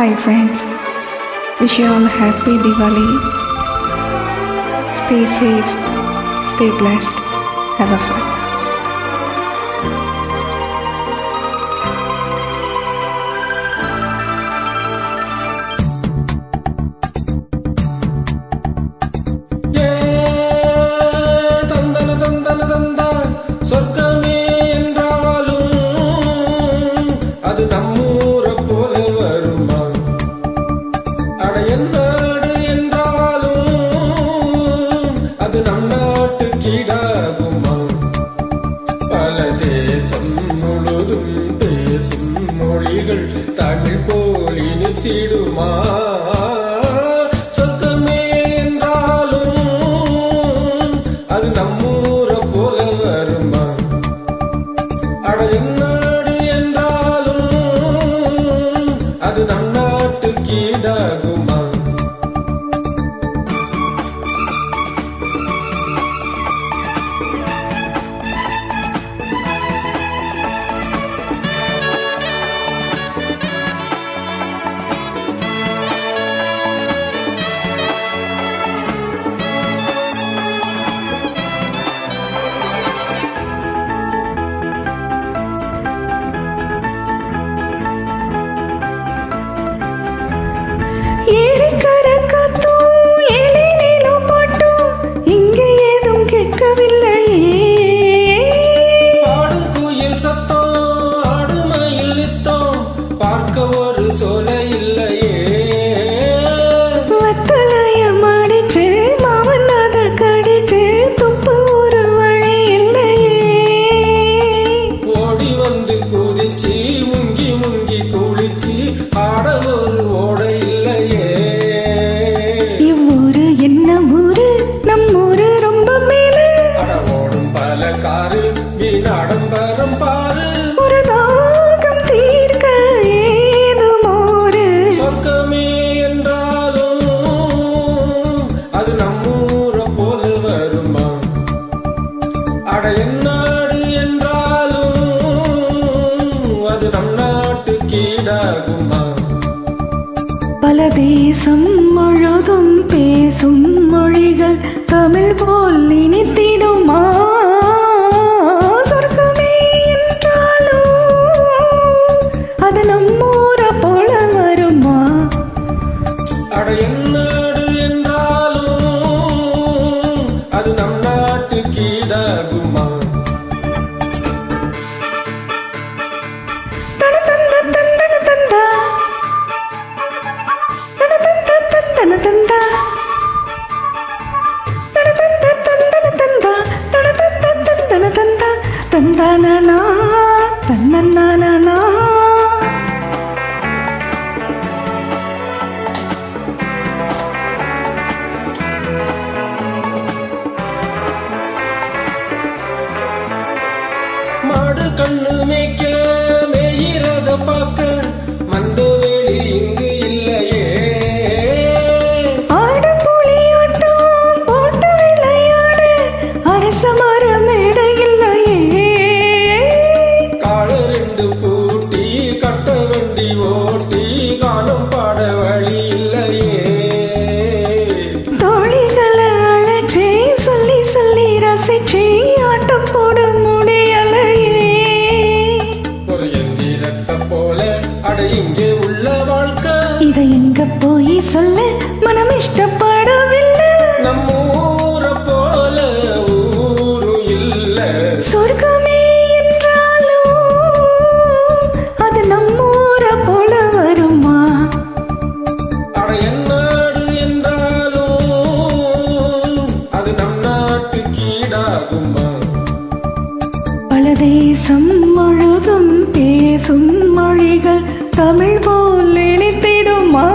Hi friends, wish you all a happy Diwali. Stay safe, stay blessed, have a fun. சொர்க்கமே என்றாலும் அது நம்மூரை போல வருமா? அட என்னாடு என்றாலும் அது நம் நாட்டு கீடாகுமா? பல தேசம் முழுதும் பேசும் மொழிகள் தமிழ் போல் இனித்திடுமா? சொர்க்கமே என்றாலும் அது நம்மூரை போல வருமா? அட என்னாடு என்றாலும் அது நம் நாட்டு கீடாகுமா? பார்க்க ஒரு சோலை இல்லையே, வத்தலையம் அடிச்சு மாமன் அத கடிச்சு துப்பு ஒரு வழி இல்லையே, ஓடி வந்து குதிச்சு முங்கி முங்கி குளிச்சு ஆட ஒரு ஓடை இல்லையே. இவ்வூரு என்ன ஊரு, நம் ஊரு ரொம்ப மேலே, அட ஓடும் பல காரு வீணாடம்பரம் பாரு, ஒரு தாகம் தீர்க்க ஏதுமோரு. சொர்க்கமே என்றாலும் அது நம்மூரை போல வருமா? அட என்னாடு என்றாலும் அது நம் நாட்டு கீடாகுமா? பல தேசம் முழுதும் பேசும் மொழிகள் தமிழ் போல் இனித்திடுமா? சொர்க்கமே என்றாலும் அது நம்மூரை போல வருமா? அட என்னாடு என்றாலும் அது நம் நாட்டு கீடாகுமா? தந்தனனா தன்னனனா மாடு கண்ணு மேய்க்க மேயிறத பார்க்க மந்த வேலி இங்கு இல்லையே, ஆடு புலியாட்டம் போட்டு விளையாடு அரச மர மேடை இல்லையே, கால ரெண்டு பூட்டி கட்ட வண்டி ஓட்டி காலம் பாட வழி இல்லையே, தோழிகளை அழைச்சி சொல்லி சொல்லி ரசிச்சு ஆட்டம் போட முடியலையே, ஒரு எந்திரத்தை போல அட இங்கே உள்ள வாழ்க்கை இதை எங்க போய் சொல்ல மனம் இஷ்டப்படவில்லை, நம்மூரை போல ஊரும் இல்ல. சொர்க்கமே என்றாலும் அது நம்மூரை போல வருமா? அட என்னாடு என்றாலும் அது நம் நாட்டு கீடாகுமா? பல தேசம் முழுதும் பேசும் மொழிகள் தமிழ் போல் இனித்திடுமா?